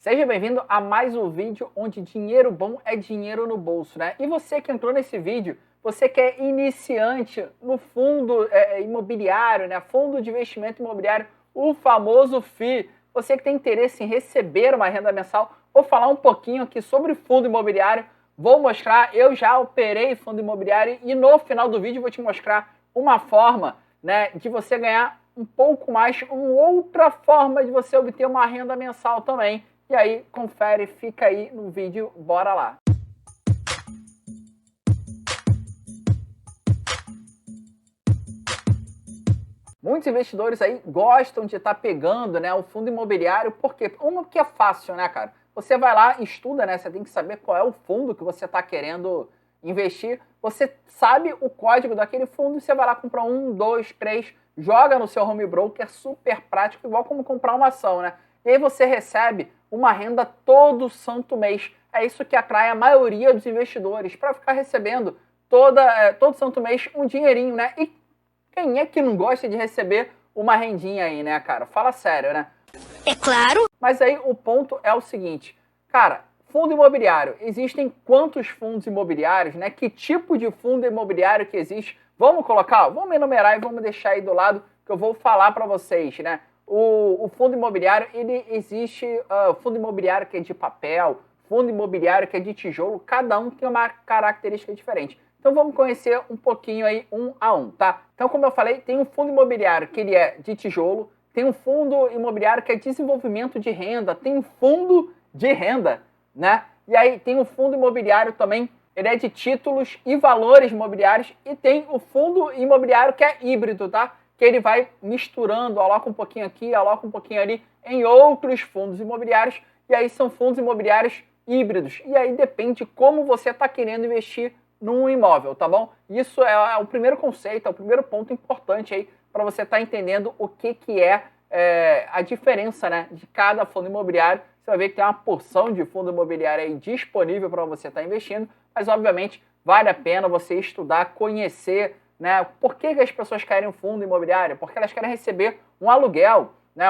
Seja bem-vindo a mais um vídeo onde dinheiro bom é dinheiro no bolso, né? E você que entrou nesse vídeo, você que é iniciante no fundo imobiliário, né? Fundo de investimento imobiliário, o famoso FII. Você que tem interesse em receber uma renda mensal, vou falar um pouquinho aqui sobre fundo imobiliário. Vou mostrar, eu já operei fundo imobiliário e no final do vídeo vou te mostrar uma forma, né, de você ganhar um pouco mais, uma outra forma de você obter uma renda mensal também. E aí, confere, fica aí no vídeo, bora lá. Muitos investidores aí gostam de estar pegando, né, o fundo imobiliário, por quê? Uma que é fácil, né, cara? Você vai lá, estuda, né? Você tem que saber qual é o fundo que você está querendo investir. Você sabe o código daquele fundo e você vai lá comprar um, dois, três, joga no seu home broker, super prático, igual como comprar uma ação, né? E aí você recebe uma renda todo santo mês. É isso que atrai a maioria dos investidores, para ficar recebendo todo santo mês um dinheirinho, né? E quem é que não gosta de receber uma rendinha aí, né, cara? Fala sério, né? É claro. Mas aí o ponto é o seguinte, cara, fundo imobiliário, existem quantos fundos imobiliários, né? Que tipo de fundo imobiliário que existe? Vamos colocar, vamos enumerar e vamos deixar aí do lado que eu vou falar para vocês, né? O fundo imobiliário, ele existe, fundo imobiliário que é de papel, fundo imobiliário que é de tijolo, cada um tem uma característica diferente. Então vamos conhecer um pouquinho aí um a um, tá? Então, como eu falei, tem um fundo imobiliário que ele é de tijolo, tem um fundo imobiliário que é desenvolvimento de renda, tem um fundo de renda, né? E aí tem um fundo imobiliário também, ele é de títulos e valores imobiliários, e tem o fundo imobiliário que é híbrido, tá? Que ele vai misturando, aloca um pouquinho aqui, aloca um pouquinho ali em outros fundos imobiliários, e aí são fundos imobiliários híbridos. E aí depende como você está querendo investir num imóvel, tá bom? Isso é o primeiro conceito, é o primeiro ponto importante aí para você estar entendendo o que é a diferença, né, de cada fundo imobiliário. Você vai ver que tem uma porção de fundo imobiliário aí disponível para você estar investindo, mas obviamente vale a pena você estudar, conhecer, né, por que as pessoas querem um fundo imobiliário? Porque elas querem receber um aluguel, né?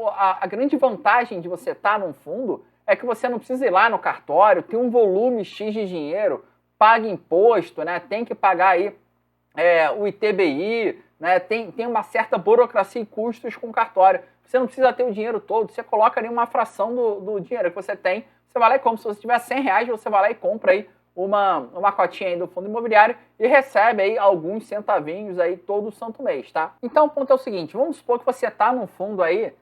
A grande vantagem de você estar num fundo é que você não precisa ir lá no cartório, ter um volume X de dinheiro, paga imposto, né? Tem que pagar aí o ITBI, né? Tem uma certa burocracia e custos com o cartório. Você não precisa ter o dinheiro todo, você coloca ali uma fração do dinheiro que você tem, você vai lá e compra. Se você tiver R$100, você vai lá e compra aí uma cotinha aí do fundo imobiliário e recebe aí alguns centavinhos aí todo santo mês, tá? Então o ponto é o seguinte, vamos supor que você está num fundo aí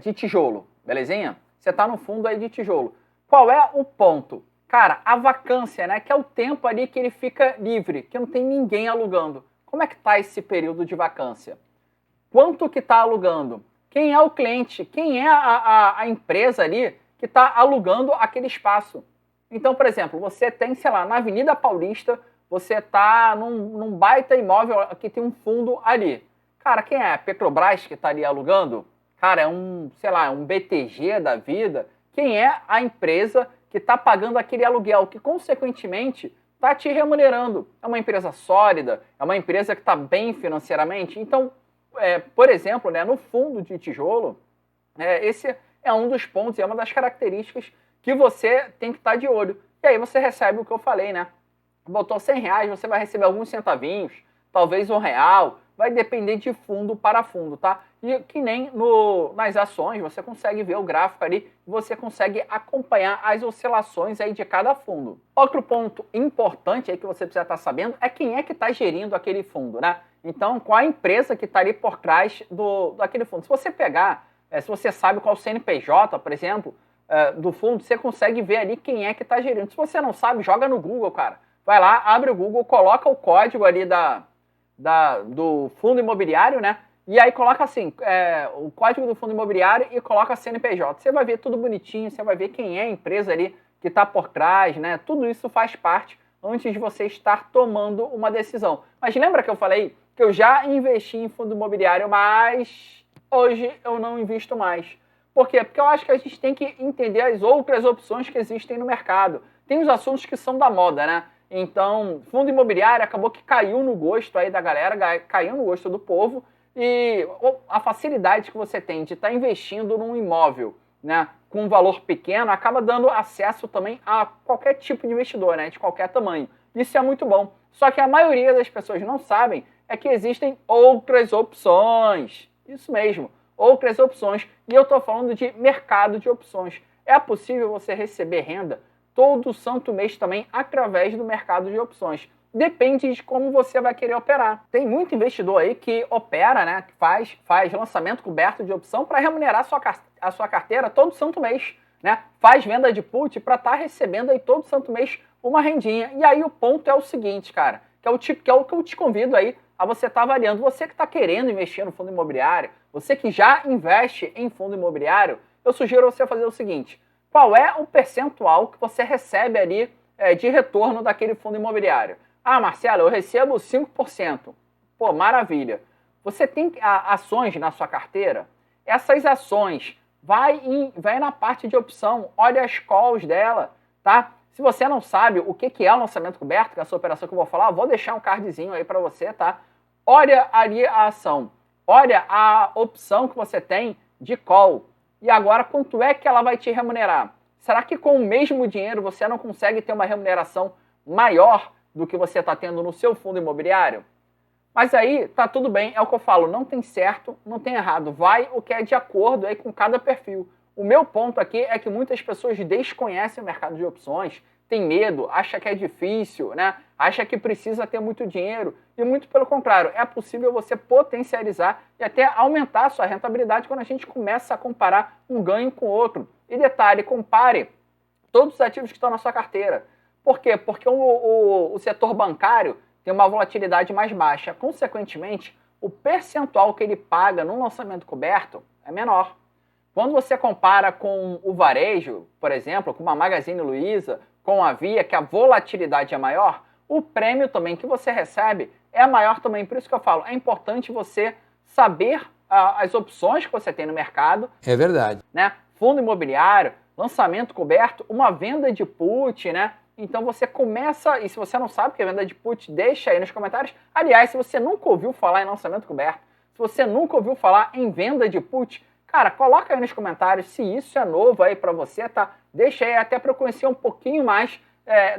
de tijolo, belezinha? Você está num fundo aí de tijolo. Qual é o ponto? Cara, a vacância, né, que é o tempo ali que ele fica livre, que não tem ninguém alugando. Como é que tá esse período de vacância? Quanto que está alugando? Quem é o cliente? Quem é a empresa ali que está alugando aquele espaço? Então, por exemplo, você tem, sei lá, na Avenida Paulista, você está num baita imóvel que tem um fundo ali. Cara, quem é? A Petrobras que está ali alugando? Cara, é sei lá, um BTG da vida. Quem é a empresa que está pagando aquele aluguel, que consequentemente está te remunerando? É uma empresa sólida, é uma empresa que está bem financeiramente. Então, por exemplo, né, no fundo de tijolo, esse é um dos pontos, é uma das características que você tem que estar de olho. E aí você recebe o que eu falei, né? Botou R$100, você vai receber alguns centavinhos, talvez R$1, vai depender de fundo para fundo, tá? E que nem nas ações, você consegue ver o gráfico ali, você consegue acompanhar as oscilações aí de cada fundo. Outro ponto importante aí que você precisa estar sabendo é quem é que está gerindo aquele fundo, né? Então, qual a empresa que está ali por trás daquele fundo. Se você pegar, se você sabe qual o CNPJ, por exemplo, do fundo, você consegue ver ali quem é que está gerindo. Se você não sabe, joga no Google, cara. Vai lá, abre o Google, coloca o código ali do fundo imobiliário, né? E aí coloca assim, o código do fundo imobiliário e coloca CNPJ. Você vai ver tudo bonitinho, você vai ver quem é a empresa ali que está por trás, né? Tudo isso faz parte antes de você estar tomando uma decisão. Mas lembra que eu falei que eu já investi em fundo imobiliário, mas hoje eu não invisto mais. Por quê? Porque eu acho que a gente tem que entender as outras opções que existem no mercado. Tem os assuntos que são da moda, né? Então, fundo imobiliário acabou que caiu no gosto aí da galera, caiu no gosto do povo, e a facilidade que você tem de estar investindo num imóvel, né, com um valor pequeno, acaba dando acesso também a qualquer tipo de investidor, né, de qualquer tamanho. Isso é muito bom. Só que a maioria das pessoas não sabem é que existem outras opções. Isso mesmo, outras opções. E eu estou falando de mercado de opções. É possível você receber renda todo santo mês também através do mercado de opções. Depende de como você vai querer operar. Tem muito investidor aí que opera, né, que faz lançamento coberto de opção para remunerar a sua carteira todo santo mês, né? Faz venda de put para estar recebendo aí todo santo mês uma rendinha. E aí o ponto é o seguinte, cara, que é o que eu te convido aí a você estar avaliando. Você que está querendo investir no fundo imobiliário, você que já investe em fundo imobiliário, eu sugiro você fazer o seguinte: qual é o percentual que você recebe ali de retorno daquele fundo imobiliário? Ah, Marcelo, eu recebo 5%. Pô, maravilha. Você tem ações na sua carteira? Essas ações, vai na parte de opção, olha as calls dela, tá? Se você não sabe o que é o lançamento coberto, que é essa operação que eu vou falar, eu vou deixar um cardzinho aí para você, tá? Olha ali a ação, olha a opção que você tem de call. E agora, quanto é que ela vai te remunerar? Será que com o mesmo dinheiro você não consegue ter uma remuneração maior do que você está tendo no seu fundo imobiliário? Mas aí tá tudo bem, é o que eu falo, não tem certo, não tem errado, vai o que é de acordo aí com cada perfil. O meu ponto aqui é que muitas pessoas desconhecem o mercado de opções, tem medo, acha que é difícil, né? Acha que precisa ter muito dinheiro, e muito pelo contrário, é possível você potencializar e até aumentar a sua rentabilidade quando a gente começa a comparar um ganho com o outro. E detalhe, compare todos os ativos que estão na sua carteira. Por quê? Porque o setor bancário tem uma volatilidade mais baixa. Consequentemente, o percentual que ele paga no lançamento coberto é menor. Quando você compara com o varejo, por exemplo, com uma Magazine Luiza, com a Via, que a volatilidade é maior, o prêmio também que você recebe é maior também. Por isso que eu falo, é importante você saber as opções que você tem no mercado. É verdade. Né? Fundo imobiliário, lançamento coberto, uma venda de put, né? Então você começa, e se você não sabe o que é venda de put, deixa aí nos comentários. Aliás, se você nunca ouviu falar em lançamento coberto, se você nunca ouviu falar em venda de put, cara, coloca aí nos comentários se isso é novo aí pra você, tá? Deixa aí até pra eu conhecer um pouquinho mais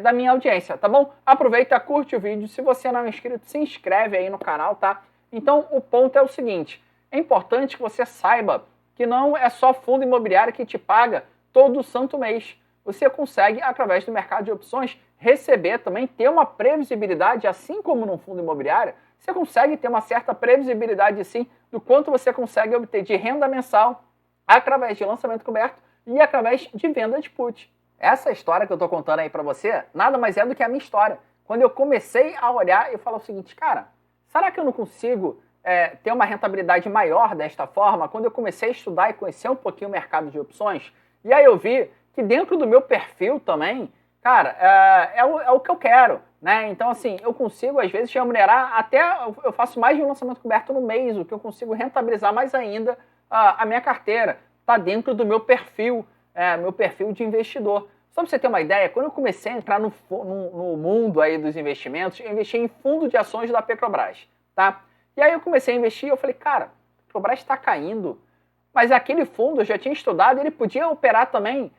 da minha audiência, tá bom? Aproveita, curte o vídeo. Se você não é inscrito, se inscreve aí no canal, tá? Então o ponto é o seguinte, é importante que você saiba que não é só fundo imobiliário que te paga todo santo mês. Você consegue, através do mercado de opções, receber também, ter uma previsibilidade, assim como no fundo imobiliário, você consegue ter uma certa previsibilidade, sim, do quanto você consegue obter de renda mensal através de lançamento coberto e através de venda de put. Essa história que eu estou contando aí para você, nada mais é do que a minha história. Quando eu comecei a olhar, eu falo o seguinte, cara, será que eu não consigo ter uma rentabilidade maior desta forma? Quando eu comecei a estudar e conhecer um pouquinho o mercado de opções, e aí eu vi que dentro do meu perfil também, cara, é o que eu quero, né? Então, assim, eu consigo, às vezes, remunerar até, eu faço mais de um lançamento coberto no mês, o que eu consigo rentabilizar mais ainda a minha carteira. Tá dentro do meu perfil de investidor. Só para você ter uma ideia, quando eu comecei a entrar no mundo aí dos investimentos, eu investi em fundo de ações da Petrobras, tá? E aí eu comecei a investir, eu falei, cara, a Petrobras está caindo, mas aquele fundo eu já tinha estudado, ele podia operar também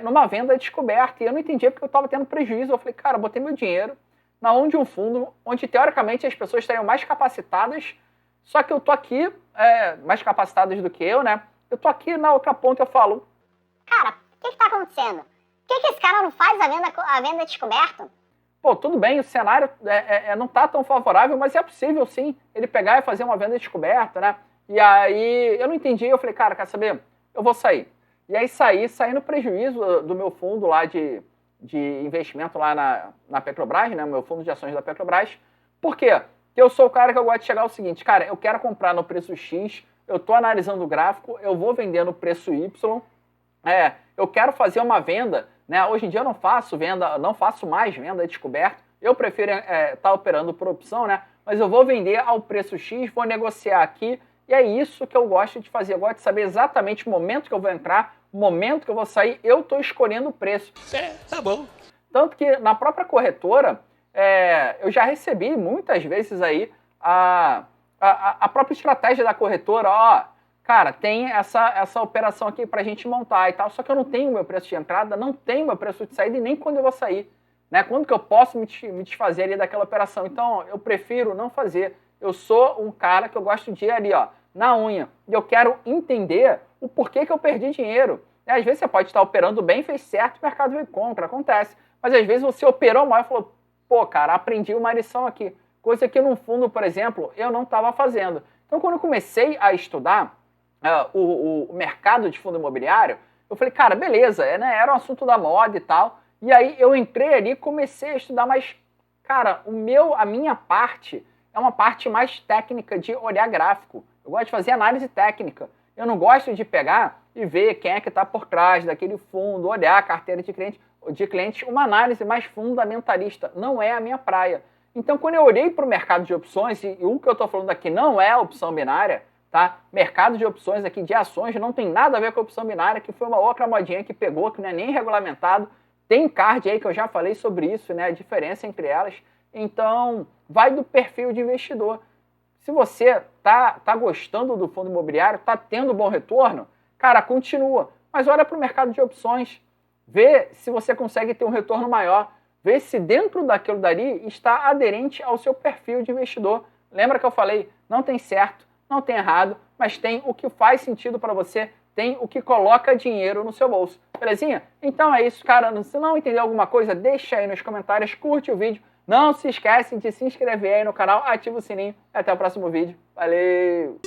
numa venda descoberta, e eu não entendia porque eu estava tendo prejuízo. Eu falei, cara, eu botei meu dinheiro na onde um fundo, onde teoricamente as pessoas estariam mais capacitadas, só que eu tô aqui, mais capacitadas do que eu, né? Eu tô aqui na outra ponta, eu falo, cara, o que tá acontecendo? Por que esse cara não faz a venda descoberta? Pô, tudo bem, o cenário não tá tão favorável, mas é possível sim ele pegar e fazer uma venda descoberta, né? E aí eu não entendi, eu falei, cara, quer saber? Eu vou sair. E aí saí no prejuízo do meu fundo lá de investimento lá na Petrobras, né? Meu fundo de ações da Petrobras. Por quê? Porque eu sou o cara que eu gosto de chegar ao seguinte, cara, eu quero comprar no preço X, eu tô analisando o gráfico, eu vou vender no preço Y, eu quero fazer uma venda, né? Hoje em dia eu não faço mais venda descoberta, eu prefiro estar operando por opção, né? Mas eu vou vender ao preço X, vou negociar aqui, e é isso que eu gosto de fazer. Eu gosto de saber exatamente o momento que eu vou entrar, o momento que eu vou sair, eu estou escolhendo o preço. Tá bom. Tanto que na própria corretora, eu já recebi muitas vezes aí a própria estratégia da corretora, cara, tem essa operação aqui pra gente montar e tal, só que eu não tenho meu preço de entrada, não tenho meu preço de saída e nem quando eu vou sair, né? Quando que eu posso me desfazer ali daquela operação? Então, eu prefiro não fazer. Eu sou um cara que eu gosto de ir ali, ó, na unha, e eu quero entender o porquê que eu perdi dinheiro. Às vezes você pode estar operando bem, fez certo, o mercado veio contra, acontece. Mas às vezes você operou mal e falou, pô, cara, aprendi uma lição aqui. Coisa que no fundo, por exemplo, eu não estava fazendo. Então, quando eu comecei a estudar o mercado de fundo imobiliário, eu falei, cara, beleza, né, era um assunto da moda e tal. E aí eu entrei ali e comecei a estudar, mas, cara, a minha parte é uma parte mais técnica de olhar gráfico. Eu gosto de fazer análise técnica. Eu não gosto de pegar e ver quem é que está por trás daquele fundo, olhar a carteira de clientes, uma análise mais fundamentalista. Não é a minha praia. Então, quando eu olhei para o mercado de opções, e o que eu estou falando aqui não é opção binária, tá? Mercado de opções aqui de ações não tem nada a ver com a opção binária, que foi uma outra modinha que pegou, que não é nem regulamentado. Tem card aí que eu já falei sobre isso, né? A diferença entre elas. Então, vai do perfil de investidor. Se você tá gostando do fundo imobiliário, tá tendo bom retorno, cara, continua. Mas olha para o mercado de opções. Vê se você consegue ter um retorno maior. Vê se dentro daquilo dali está aderente ao seu perfil de investidor. Lembra que eu falei, não tem certo, não tem errado, mas tem o que faz sentido para você, tem o que coloca dinheiro no seu bolso. Belezinha? Então é isso, cara. Se não entendeu alguma coisa, deixa aí nos comentários, curte o vídeo. Não se esquece de se inscrever aí no canal, ativa o sininho. Até o próximo vídeo. Valeu!